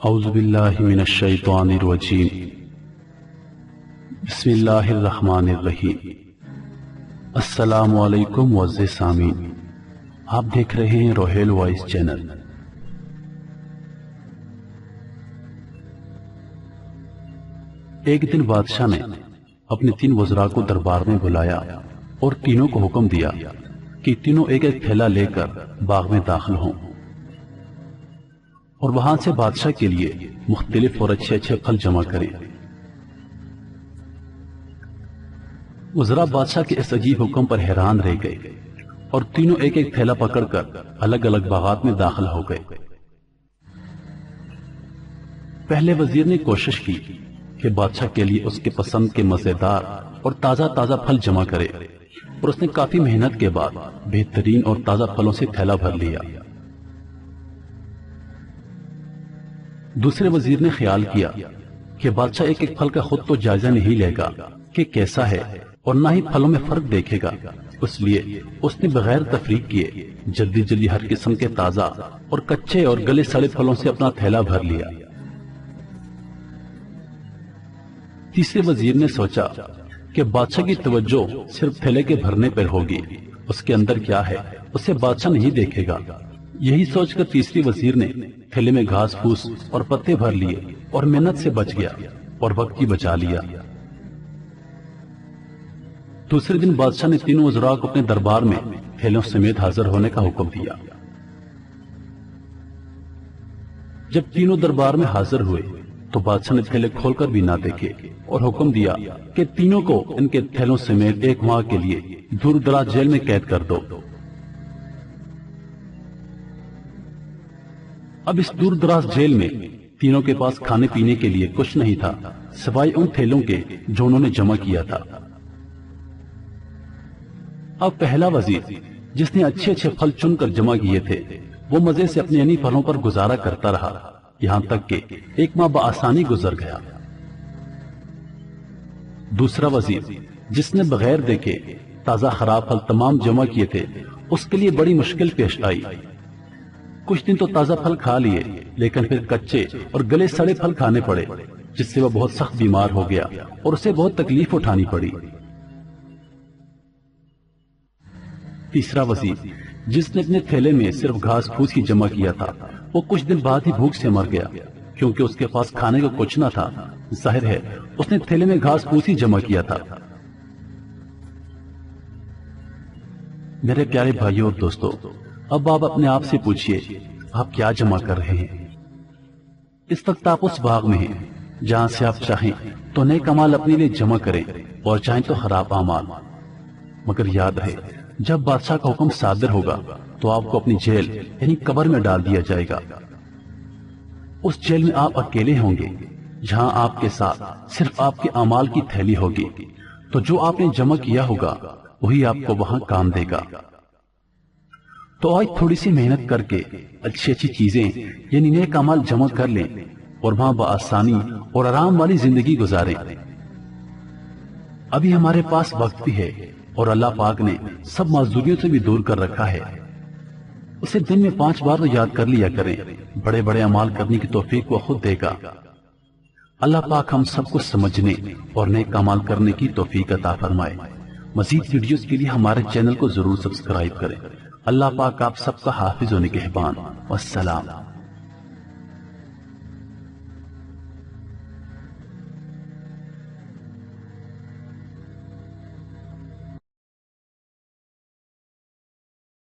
اعوذ باللہ من الشیطان الرجیم بسم اللہ الرحمن الرحیم۔ السلام علیکم معزز سامعین، آپ دیکھ رہے ہیں روحیل وائس چینل۔ ایک دن بادشاہ نے اپنے 3 وزراء کو دربار میں بلایا اور تینوں کو حکم دیا کہ تینوں ایک ایک تھیلا لے کر باغ میں داخل ہوں اور وہاں سے بادشاہ کے لیے مختلف اور اچھے اچھے پھل جمع کریں۔ وزراء بادشاہ کے اس عجیب حکم پر حیران رہ گئے اور تینوں ایک ایک تھیلا پکڑ کر الگ الگ باغات میں داخل ہو گئے۔ پہلے وزیر نے کوشش کی کہ بادشاہ کے لیے اس کے پسند کے مزیدار اور تازہ تازہ پھل جمع کرے، اور اس نے کافی محنت کے بعد بہترین اور تازہ پھلوں سے تھیلا بھر لیا۔ دوسرے وزیر نے خیال کیا کہ بادشاہ ایک ایک پھل کا خود تو جائزہ نہیں لے گا کہ کیسا ہے اور نہ ہی پھلوں میں فرق دیکھے گا، اس لیے اس نے بغیر تفریق کیے جلدی جلدی ہر قسم کے تازہ اور کچے اور گلے سڑے پھلوں سے اپنا تھیلا بھر لیا۔ تیسرے وزیر نے سوچا کہ بادشاہ کی توجہ صرف تھیلے کے بھرنے پر ہوگی، اس کے اندر کیا ہے اسے بادشاہ نہیں دیکھے گا۔ یہی سوچ کر تیسری وزیر نے تھیلے میں گھاس پھوس اور پتے بھر لیے اور محنت سے بچ گیا اور وقت بھی بچا لیا۔ دوسرے دن بادشاہ نے تینوں وزراء کو اپنے دربار میں تھیلوں سمیت حاضر ہونے کا حکم دیا۔ جب تینوں دربار میں حاضر ہوئے تو بادشاہ نے تھیلے کھول کر بھی نہ دیکھے اور حکم دیا کہ تینوں کو ان کے تھیلوں سمیت 1 ماہ کے لیے دور دراز جیل میں قید کر دو۔ اب اس دور دراز جیل میں تینوں کے پاس کھانے پینے کے لیے کچھ نہیں تھا سوائے ان تھیلوں کے جو انہوں نے جمع کیا تھا۔ اب پہلا وزیر جس نے اچھے اچھے پھل چن کر جمع کیے تھے وہ مزے سے اپنے انہی پھلوں پر گزارا کرتا رہا، یہاں تک کہ 1 ماہ بآسانی گزر گیا۔ دوسرا وزیر جس نے بغیر دیکھے تازہ خراب پھل تمام جمع کیے تھے، اس کے لیے بڑی مشکل پیش آئی۔ کچھ دن تو تازہ پھل کھا لیے، لیکن پھر کچے اور گلے سڑے پھل کھانے پڑے، جس سے وہ بہت سخت بیمار ہو گیا اور اسے بہت تکلیف اٹھانی پڑی۔ تیسرا وزیر جس نے اپنے تھیلے میں صرف گھاس پھوس ہی جمع کیا تھا، وہ کچھ دن بعد ہی بھوک سے مر گیا، کیونکہ اس کے پاس کھانے کو کچھ نہ تھا۔ ظاہر ہے اس نے تھیلے میں گھاس پھوس ہی جمع کیا تھا۔ میرے پیارے بھائیوں اور دوستو، اب آپ اپنے آپ سے پوچھئے آپ کیا جمع کر رہے ہیں؟ اس وقت آپ اس باغ میں ہیں جہاں سے آپ چاہیں تو نیک اعمال اپنے لیے جمع کریں اور چاہیں تو خراب اعمال، مگر یاد رہے جب بادشاہ کا حکم صادر ہوگا تو آپ کو اپنی جیل یعنی قبر میں ڈال دیا جائے گا۔ اس جیل میں آپ اکیلے ہوں گے، جہاں آپ کے ساتھ صرف آپ کے اعمال کی تھیلی ہوگی، تو جو آپ نے جمع کیا ہوگا وہی آپ کو وہاں کام دے گا۔ تو آج تھوڑی سی محنت کر کے اچھی اچھی چیزیں یعنی نیک اعمال جمع کر لیں اور وہاں بآسانی اور آرام والی زندگی گزاریں۔ ابھی ہمارے پاس وقت بھی ہے اور اللہ پاک نے سب معذوریوں سے بھی دور کر رکھا ہے۔ اسے دن میں 5 بار تو یاد کر لیا کریں، بڑے بڑے اعمال کرنے کی توفیق وہ خود دے گا۔ اللہ پاک ہم سب کو سمجھنے اور نیک اعمال کرنے کی توفیق عطا فرمائے۔ مزید ویڈیوز کے لیے ہمارے چینل کو ضرور سبسکرائب کریں۔ اللہ پاک آپ سب کا حافظ و نگہبان۔ والسلام۔